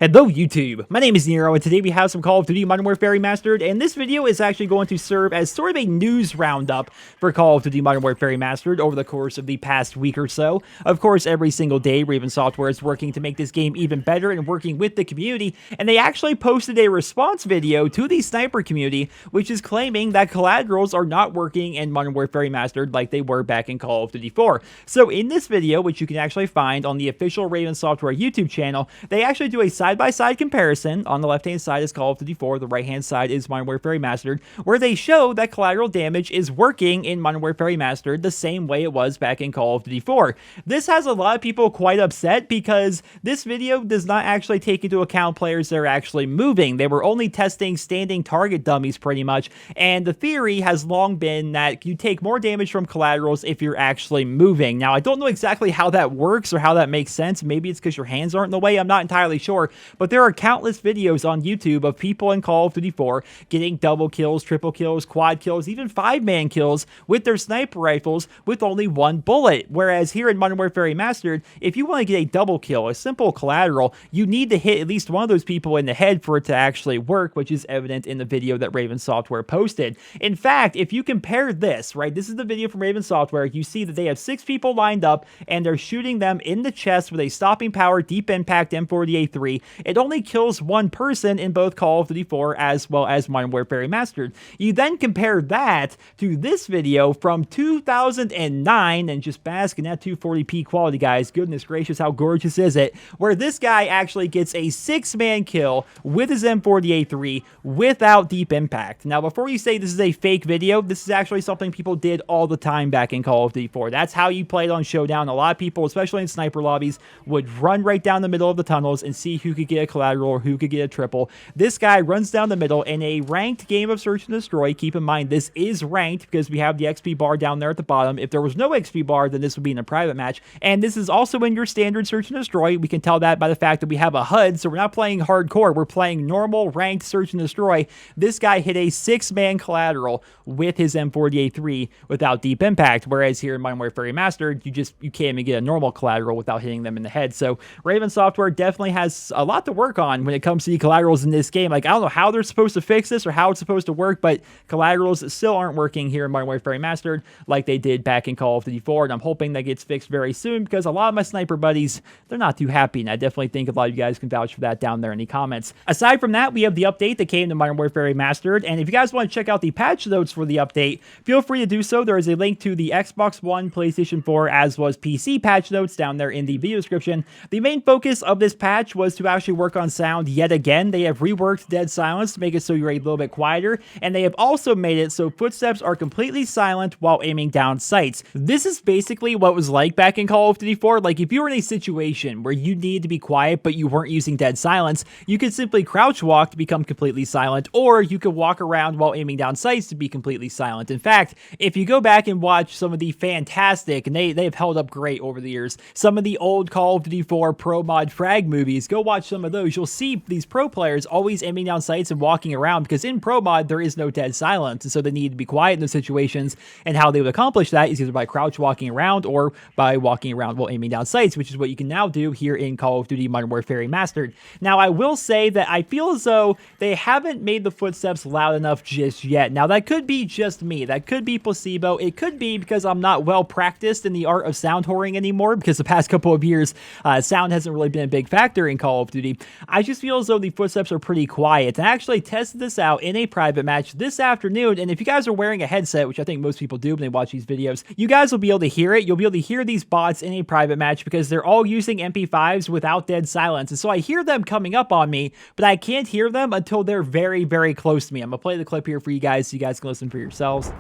Hello YouTube, my name is Nero and today we have some Call of Duty Modern Warfare Remastered, and this video is actually going to serve as sort of a news roundup for Call of Duty Modern Warfare Remastered over the course of the past week or so. Of course, every single day Raven Software is working to make this game even better and working with the community, and they actually posted a response video to the sniper community which is claiming that collaterals are not working in Modern Warfare Remastered like they were back in Call of Duty 4. So in this video, which you can actually find on the official Raven Software YouTube channel, they actually do a side-by-side comparison. On the left-hand side is Call of Duty 4, the right-hand side is Modern Warfare Remastered, where they show that collateral damage is working in Modern Warfare Remastered the same way it was back in Call of Duty 4. This has a lot of people quite upset because this video does not actually take into account players that are actually moving. They were only testing standing target dummies pretty much, and the theory has long been that you take more damage from collaterals if you're actually moving. Now, I don't know exactly how that works or how that makes sense. Maybe it's because your hands aren't in the way. I'm not entirely sure. But there are countless videos on YouTube of people in Call of Duty 4 getting double kills, triple kills, quad kills, even 5-man kills with their sniper rifles with only one bullet. Whereas here in Modern Warfare Remastered, if you want to get a double kill, a simple collateral, you need to hit at least one of those people in the head for it to actually work, which is evident in the video that Raven Software posted. In fact, if you compare this, right, this is the video from Raven Software, you see that they have 6 people lined up and they're shooting them in the chest with a stopping power deep impact M40A3. It only kills one person in both Call of Duty 4 as well as Modern Warfare Remastered. You then compare that to this video from 2009 and just bask in that 240p quality, guys. Goodness gracious, how gorgeous is it? Where this guy actually gets a 6-man kill with his M40A3 without deep impact. Now, before you say this is a fake video, this is actually something people did all the time back in Call of Duty 4. That's how you played on Showdown. A lot of people, especially in sniper lobbies, would run right down the middle of the tunnels and see who could get a collateral or who could get a triple. This guy runs down the middle in a ranked game of Search and Destroy. Keep in mind, this is ranked because we have the XP bar down there at the bottom. If there was no XP bar, then this would be in a private match. And this is also in your standard Search and Destroy. We can tell that by the fact that we have a HUD, so we're not playing hardcore. We're playing normal ranked Search and Destroy. This guy hit a 6-man collateral with his M40A3 without deep impact, whereas here in Modern Warfare Remastered, you can't even get a normal collateral without hitting them in the head. So Raven Software definitely has a lot to work on when it comes to the collaterals in this game. Like, I don't know how they're supposed to fix this or how it's supposed to work, but collaterals still aren't working here in Modern Warfare Remastered like they did back in Call of Duty 4, and I'm hoping that gets fixed very soon because a lot of my sniper buddies, they're not too happy, and I definitely think a lot of you guys can vouch for that down there in the comments. Aside from that, we have the update that came to Modern Warfare Remastered, and if you guys want to check out the patch notes for the update, feel free to do so. There is a link to the Xbox One, PlayStation 4, as well as PC patch notes down there in the video description. The main focus of this patch was to actually work on sound yet again. They have reworked dead silence to make it so you're a little bit quieter, and they have also made it so footsteps are completely silent while aiming down sights. This is basically what it was like back in Call of Duty 4. Like, if you were in a situation where you needed to be quiet but you weren't using dead silence, you could simply crouch walk to become completely silent, or you could walk around while aiming down sights to be completely silent. In fact, if you go back and watch some of the fantastic, and they've held up great over the years, some of the old Call of Duty 4 pro mod frag movies, go watch some of those. You'll see these pro players always aiming down sights and walking around because in pro mod there is no dead silence, and so they need to be quiet in those situations, and how they would accomplish that is either by crouch walking around or by walking around while aiming down sights, which is what you can now do here in Call of Duty Modern Warfare Remastered. Now, I will say that I feel as though they haven't made the footsteps loud enough just yet. Now, that could be just me. That could be placebo. It could be because I'm not well practiced in the art of sound whoring anymore, because the past couple of years, sound hasn't really been a big factor in Call of Duty. I just feel as though the footsteps are pretty quiet. I actually tested this out in a private match this afternoon, and if you guys are wearing a headset, which I think most people do when they watch these videos, you guys will be able to hear it. You'll be able to hear these bots in a private match because they're all using MP5s without dead silence, and so I hear them coming up on me, but I can't hear them until they're very, very close to me. I'm gonna play the clip here for you guys so you guys can listen for yourselves.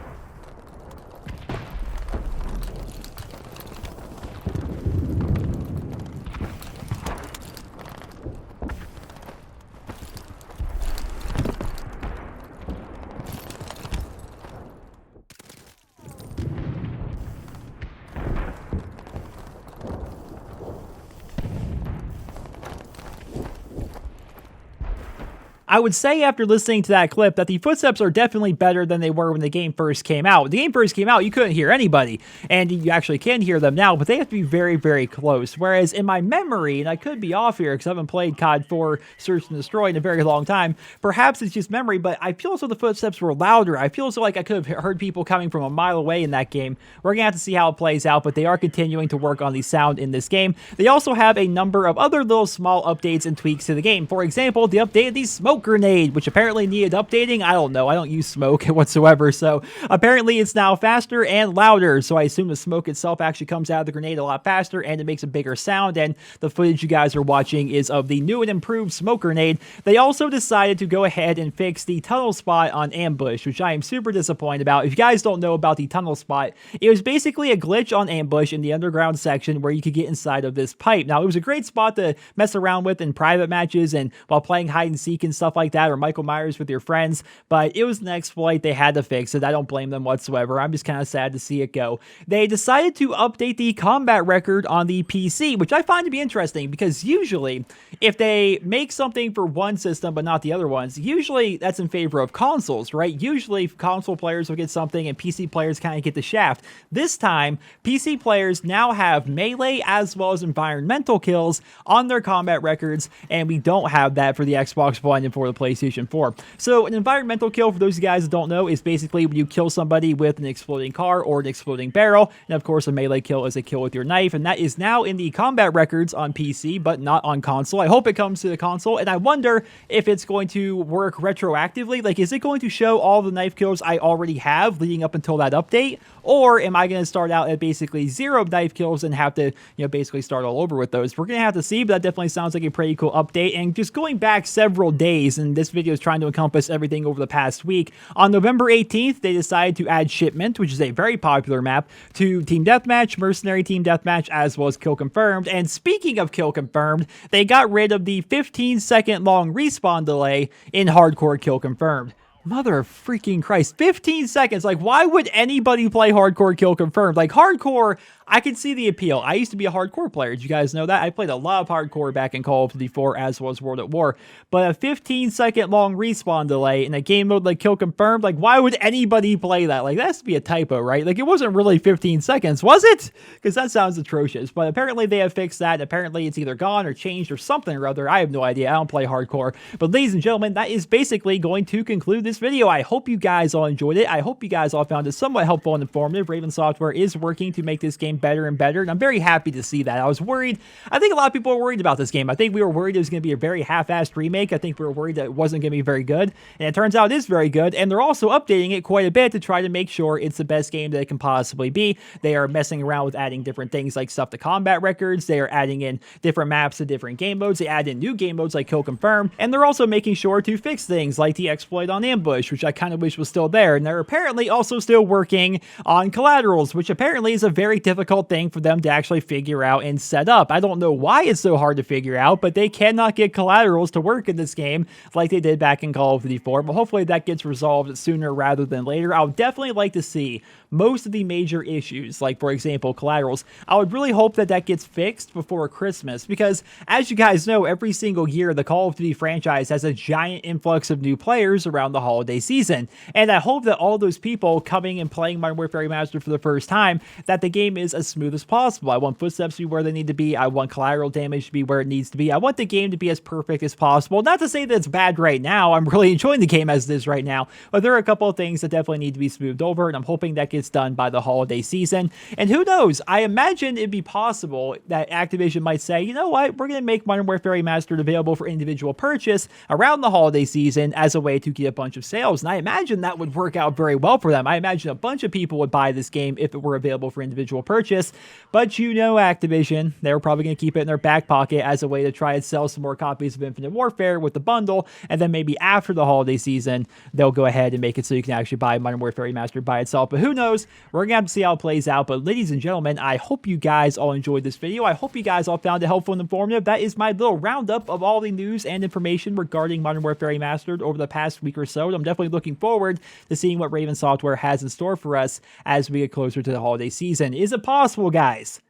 I would say after listening to that clip that the footsteps are definitely better than they were when the game first came out. When the game first came out, you couldn't hear anybody, and you actually can hear them now, but they have to be very, very close. Whereas in my memory, and I could be off here because I haven't played COD 4 Search and Destroy in a very long time, perhaps it's just memory, but I feel as though the footsteps were louder. I feel as though like I could have heard people coming from a mile away in that game. We're going to have to see how it plays out, but they are continuing to work on the sound in this game. They also have a number of other little small updates and tweaks to the game. For example, the update of the smoke grenade, which apparently needed updating. I don't know. I don't use smoke whatsoever, so apparently it's now faster and louder, so I assume the smoke itself actually comes out of the grenade a lot faster, and it makes a bigger sound, and the footage you guys are watching is of the new and improved smoke grenade. They also decided to go ahead and fix the tunnel spot on Ambush, which I am super disappointed about. If you guys don't know about the tunnel spot, it was basically a glitch on Ambush in the underground section where you could get inside of this pipe. Now, it was a great spot to mess around with in private matches and while playing hide and seek and stuff like that, or Michael Myers with your friends, but it was an exploit. They had to fix it. I don't blame them whatsoever. I'm just kind of sad to see it go. They decided to update the combat record on the PC, which I find to be interesting because usually if they make something for one system but not the other ones, usually that's in favor of consoles, right? Usually console players will get something and PC players kind of get the shaft. This time, PC players now have melee as well as environmental kills on their combat records, and we don't have that for the Xbox One and for the PlayStation 4. So an environmental kill, for those of you guys that don't know, is basically when you kill somebody with an exploding car or an exploding barrel, and of course a melee kill is a kill with your knife, and that is now in the combat records on PC, but not on console. I hope it comes to the console, and I wonder if it's going to work retroactively. Like, is it going to show all the knife kills I already have leading up until that update, or am I going to start out at basically 0 knife kills and have to, basically start all over with those? We're going to have to see, but that definitely sounds like a pretty cool update. And just going back several days, and this video is trying to encompass everything over the past week, on November 18th, they decided to add Shipment, which is a very popular map, to Team Deathmatch, Mercenary Team Deathmatch, as well as Kill Confirmed. And speaking of Kill Confirmed, they got rid of the 15-second long respawn delay in Hardcore Kill Confirmed. Mother of freaking Christ, 15 seconds. Like, why would anybody play Hardcore Kill Confirmed? Like, Hardcore, I can see the appeal. I used to be a hardcore player. Did you guys know that? I played a lot of hardcore back in Call of Duty 4 as well as World at War. But a 15-second long respawn delay in a game mode like Kill Confirmed, like, why would anybody play that? Like, that has to be a typo, right? Like, it wasn't really 15 seconds, was it? Because that sounds atrocious. But apparently they have fixed that. Apparently it's either gone or changed or something or other. I have no idea. I don't play hardcore. But ladies and gentlemen, that is basically going to conclude this video. I hope you guys all enjoyed it. I hope you guys all found it somewhat helpful and informative. Raven Software is working to make this game better and better, and I'm very happy to see that. I was worried. I think a lot of people were worried about this game. I think we were worried it was going to be a very half-assed remake. I think we were worried that it wasn't going to be very good, and it turns out it is very good, and they're also updating it quite a bit to try to make sure it's the best game that it can possibly be. They are messing around with adding different things like stuff to combat records. They are adding in different maps to different game modes. They add in new game modes like Kill Confirmed, and they're also making sure to fix things like the exploit on Ambush, which I kind of wish was still there, and they're apparently also still working on collaterals, which apparently is a very difficult thing for them to actually figure out and set up. I don't know why it's so hard to figure out, but they cannot get collaterals to work in this game like they did back in Call of Duty 4, but hopefully that gets resolved sooner rather than later. I would definitely like to see most of the major issues, like for example collaterals. I would really hope that that gets fixed before Christmas, because as you guys know, every single year the Call of Duty franchise has a giant influx of new players around the holiday season, and I hope that all those people coming and playing Modern Warfare Remastered for the first time, that the game is as smooth as possible. I want footsteps to be where they need to be. I want collateral damage to be where it needs to be. I want the game to be as perfect as possible. Not to say that it's bad right now. I'm really enjoying the game as it is right now, but there are a couple of things that definitely need to be smoothed over, and I'm hoping that gets done by the holiday season. And who knows? I imagine it'd be possible that Activision might say, you know what, we're going to make Modern Warfare Remastered available for individual purchase around the holiday season as a way to get a bunch of sales. And I imagine that would work out very well for them. I imagine a bunch of people would buy this game if it were available for individual purchase. But you know Activision, they're probably going to keep it in their back pocket as a way to try and sell some more copies of Infinite Warfare with the bundle, and then maybe after the holiday season, they'll go ahead and make it so you can actually buy Modern Warfare Remastered by itself. But who knows? We're going to have to see how it plays out. But ladies and gentlemen, I hope you guys all enjoyed this video. I hope you guys all found it helpful and informative. That is my little roundup of all the news and information regarding Modern Warfare Remastered over the past week or so. I'm definitely looking forward to seeing what Raven Software has in store for us as we get closer to the holiday season. Is it possible, guys?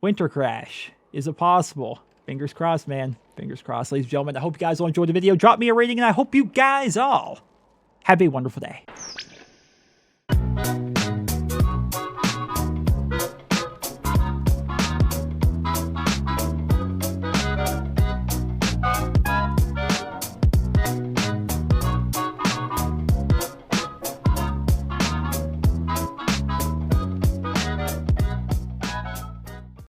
Winter Crash. Is it possible? Fingers crossed, man. Fingers crossed, ladies and gentlemen. I hope you guys all enjoyed the video. Drop me a rating, and I hope you guys all have a wonderful day.